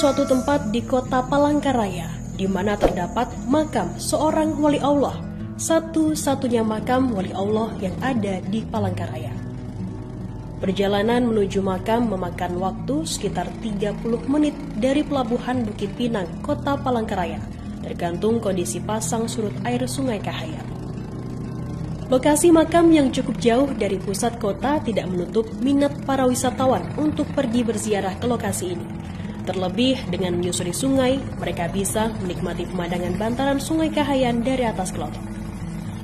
suatu tempat di kota Palangkaraya, di mana terdapat makam seorang wali Allah, satu-satunya makam wali Allah yang ada di Palangkaraya. Perjalanan menuju makam memakan waktu sekitar 30 menit dari pelabuhan Bukit Pinang, kota Palangkaraya, tergantung kondisi pasang surut air Sungai Kahayan. Lokasi makam yang cukup jauh dari pusat kota tidak menutup minat para wisatawan untuk pergi berziarah ke lokasi ini. Terlebih dengan menyusuri sungai, mereka bisa menikmati pemandangan bantaran Sungai Kahayan dari atas kelotok.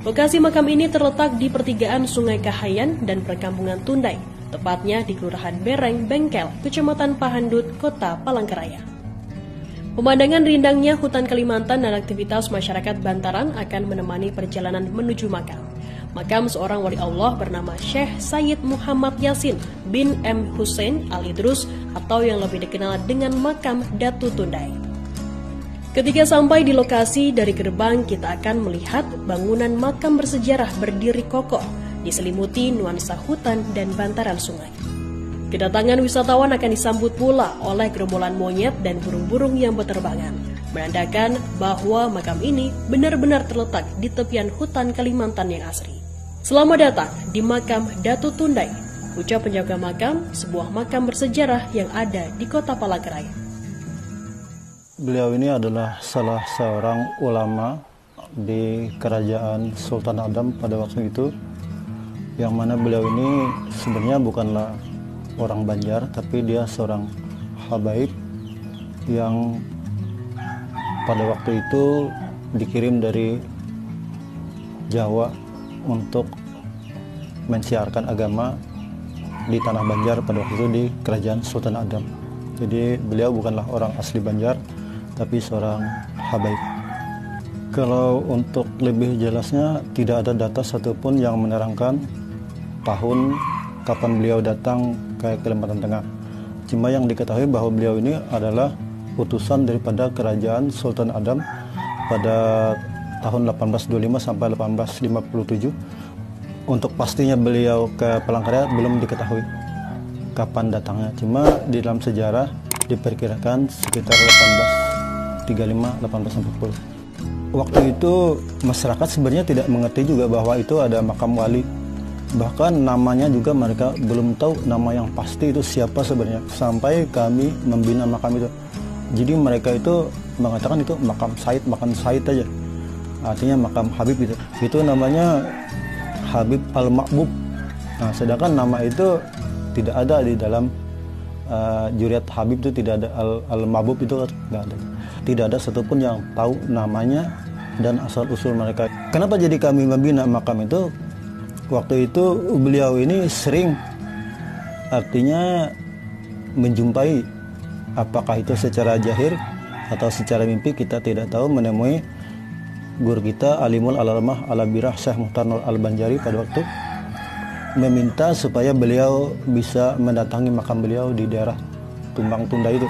Lokasi makam ini terletak di pertigaan Sungai Kahayan dan perkampungan Tundai, tepatnya di Kelurahan Bereng, Bengkel, Kecamatan Pahandut, Kota Palangkaraya. Pemandangan rindangnya hutan Kalimantan dan aktivitas masyarakat bantaran akan menemani perjalanan menuju makam. Makam seorang wali Allah bernama Syekh Sayyid Muhammad Yasin bin M. Hussein Al-Idrus atau yang lebih dikenal dengan makam Datu Tundai. Ketika sampai di lokasi dari gerbang, kita akan melihat bangunan makam bersejarah berdiri kokoh, diselimuti nuansa hutan dan bantaran sungai. Kedatangan wisatawan akan disambut pula oleh gerombolan monyet dan burung-burung yang berterbangan, menandakan bahwa makam ini benar-benar terletak di tepian hutan Kalimantan yang asri. Selamat datang di makam Datu Tundai, ucap penjaga makam, sebuah makam bersejarah yang ada di kota Palangkaraya. Beliau ini adalah salah seorang ulama di kerajaan Sultan Adam pada waktu itu, yang mana beliau ini sebenarnya bukanlah orang Banjar, tapi dia seorang habaib yang pada waktu itu dikirim dari Jawa untuk mensiarkan agama di tanah Banjar pada waktu itu di kerajaan Sultan Adam. Jadi beliau bukanlah orang asli Banjar, tapi seorang habaib. Kalau untuk lebih jelasnya, tidak ada data satupun yang menerangkan tahun kapan beliau datang ke Kalimantan Tengah. Cuma yang diketahui bahwa beliau ini adalah utusan daripada kerajaan Sultan Adam pada tahun 1825 sampai 1857. Untuk pastinya beliau ke Palangkaraya belum diketahui kapan datangnya. Cuma di dalam sejarah diperkirakan sekitar 1835-1840. Waktu itu masyarakat sebenarnya tidak mengerti juga bahwa itu ada makam wali. Bahkan namanya juga mereka belum tahu nama yang pasti itu siapa sebenarnya, sampai kami membina makam itu. Jadi mereka itu mengatakan itu makam Said aja. Artinya makam Habib itu. Itu namanya Habib Al-Ma'bub. Nah, sedangkan nama itu tidak ada di dalam Juriat Habib, itu tidak ada Al-Ma'bub, itu tidak ada. Tidak ada satupun yang tahu namanya dan asal-usul mereka. Kenapa jadi kami membina makam itu? Waktu itu beliau ini sering, artinya menjumpai, apakah itu secara jahir atau secara mimpi kita tidak tahu, menemui guru kita Alimul Alamah Al-Birah Syekh Muhtar Nur Al-Banjari pada waktu meminta supaya beliau bisa mendatangi makam beliau di daerah Tumbang Tunda itu.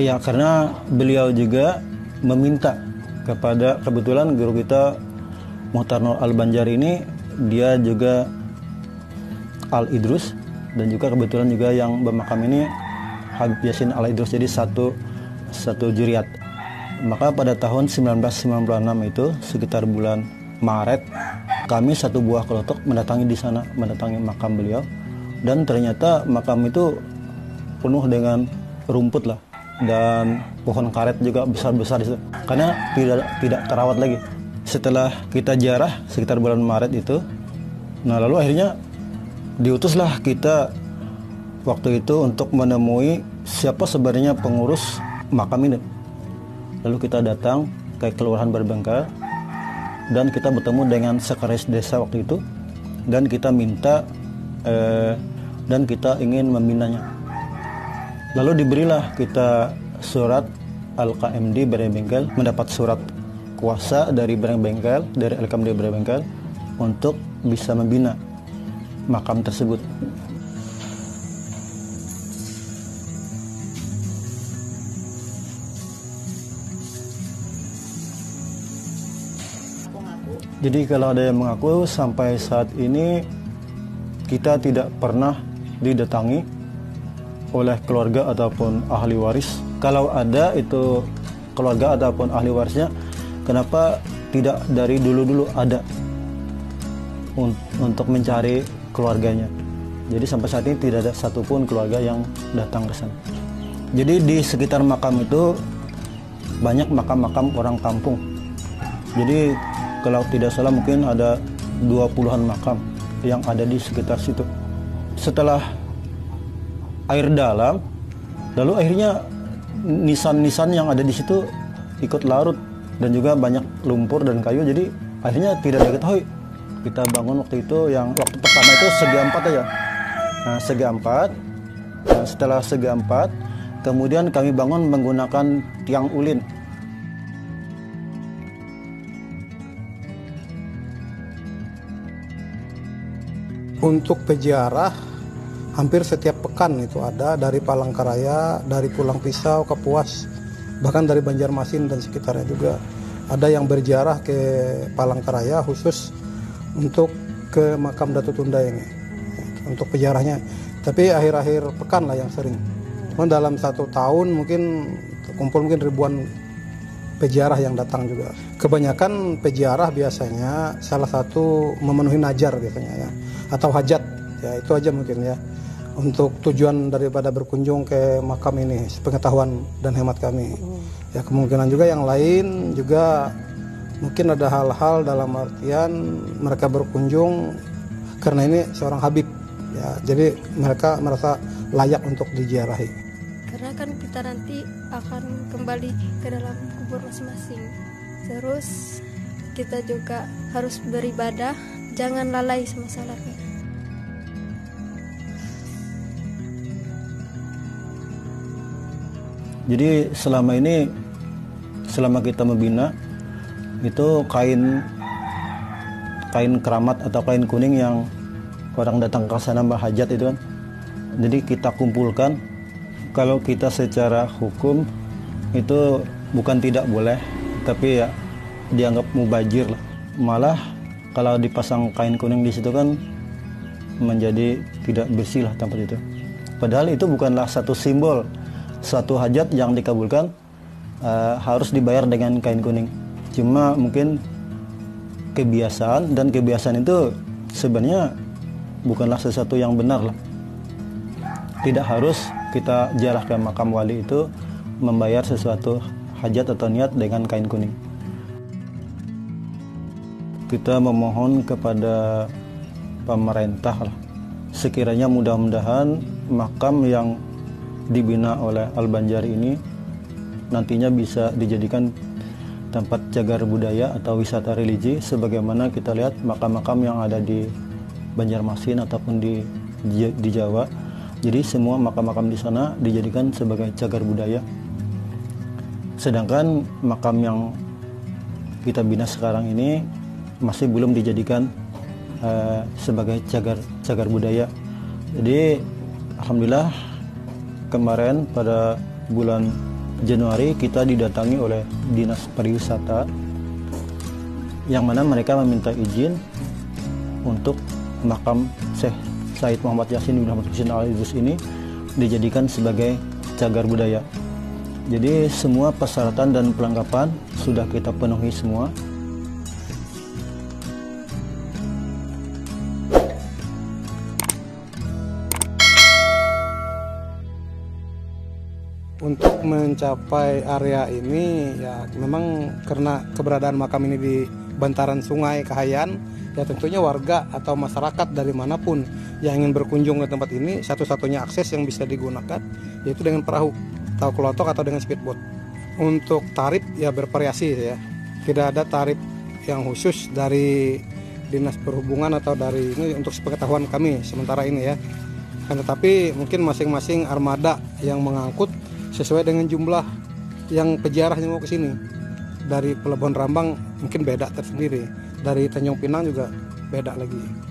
Ya, karena beliau juga meminta kepada, kebetulan guru kita Muhtar Nur Al-Banjari ini dia juga Al-Idrus, dan juga kebetulan juga yang bermakam ini Habib Yasin Al-Idrus, jadi satu juriat. Maka pada tahun 1996 itu sekitar bulan Maret, kami satu buah kelotok mendatangi di sana, mendatangi makam beliau, dan ternyata makam itu penuh dengan rumput lah, dan pohon karet juga besar-besar di situ, karena tidak terawat lagi. Setelah kita ziarah sekitar bulan Maret itu, nah lalu akhirnya diutuslah kita waktu itu untuk menemui siapa sebenarnya pengurus makam ini. Lalu kita datang ke Kelurahan Berbengkel dan kita bertemu dengan sekretaris desa waktu itu, dan kita minta dan kita ingin membinanya. Lalu diberilah kita surat Al-KMD Berbengkel, mendapat surat kuasa dari Berbengkel, dari LKMD Berbengkel, untuk bisa membina makam tersebut. Jadi kalau ada yang mengaku sampai saat ini kita tidak pernah didatangi oleh keluarga ataupun ahli waris kalau ada itu keluarga ataupun ahli warisnya, kenapa tidak dari dulu ada untuk mencari keluarganya. Jadi sampai saat ini tidak ada satupun keluarga yang datang ke sana. Jadi di sekitar makam itu banyak makam-makam orang kampung. Jadi kalau tidak salah mungkin ada 20-an makam yang ada di sekitar situ. Setelah air dalam, lalu akhirnya nisan-nisan yang ada di situ ikut larut dan juga banyak lumpur dan kayu. Jadi akhirnya tidak diketahui. Kita bangun waktu itu, yang waktu pertama itu segi 4 aja. Nah, segi 4. Nah, setelah segi 4, kemudian kami bangun menggunakan tiang ulin. Untuk peziarah hampir setiap pekan itu ada, dari Palangkaraya, dari Pulang Pisau, Kapuas, bahkan dari Banjarmasin dan sekitarnya juga. Ada yang berziarah ke Palangkaraya khusus untuk ke makam Datu Tunda ini, untuk peziarahnya. Tapi akhir-akhir pekan lah yang sering. Dalam 1 tahun mungkin terkumpul mungkin ribuan peziarah yang datang juga. Kebanyakan peziarah biasanya salah satu memenuhi najar biasanya ya, atau hajat ya, itu aja mungkin ya. Untuk tujuan daripada berkunjung ke makam ini, sepengetahuan dan hemat kami. Ya, kemungkinan juga yang lain juga mungkin ada hal-hal dalam artian mereka berkunjung karena ini seorang habib ya, jadi mereka merasa layak untuk diziarahi. Karena kan kita nanti akan kembali ke dalam kubur masing-masing. Terus kita juga harus beribadah, jangan lalai sama salatnya. Jadi selama ini, selama kita membina, itu kain keramat atau kain kuning yang orang datang ke sana berhajat itu kan. Jadi kita kumpulkan. Kalau kita secara hukum itu bukan tidak boleh, tapi ya dianggap mubazir lah. Malah kalau dipasang kain kuning di situ kan menjadi tidak bersih lah tempat itu. Padahal itu bukanlah satu simbol suatu hajat yang dikabulkan harus dibayar dengan kain kuning. Cuma mungkin kebiasaan, dan kebiasaan itu sebenarnya bukanlah sesuatu yang benar lah. Tidak harus kita ziarah ke makam wali itu membayar sesuatu hajat atau niat dengan kain kuning. Kita memohon kepada pemerintah lah, sekiranya mudah-mudahan makam yang dibina oleh Al-Banjari ini nantinya bisa dijadikan tempat cagar budaya atau wisata religi, sebagaimana kita lihat makam-makam yang ada di Banjarmasin ataupun di Jawa. Jadi semua makam-makam di sana dijadikan sebagai cagar budaya. Sedangkan makam yang kita bina sekarang ini masih belum dijadikan sebagai cagar budaya. Jadi alhamdulillah kemarin pada bulan Januari kita didatangi oleh Dinas Pariwisata, yang mana mereka meminta izin untuk makam Syekh Said Muhammad Yasin bin Ahmad Husin Al-Idrus ini dijadikan sebagai cagar budaya. Jadi semua persyaratan dan perlengkapan sudah kita penuhi semua. Untuk mencapai area ini ya memang karena keberadaan makam ini di bantaran sungai Kahayan, ya tentunya warga atau masyarakat dari manapun yang ingin berkunjung ke tempat ini, satu-satunya akses yang bisa digunakan yaitu dengan perahu atau kelotok atau dengan speedboat. Untuk tarif ya bervariasi ya, tidak ada tarif yang khusus dari Dinas Perhubungan atau dari ini untuk sepengetahuan kami sementara ini ya. Tetapi mungkin masing-masing armada yang mengangkut sesuai dengan jumlah yang peziarah yang mau ke sini. Dari Pelabuhan Rambang mungkin beda tersendiri, dari Tanjung Pinang juga beda lagi.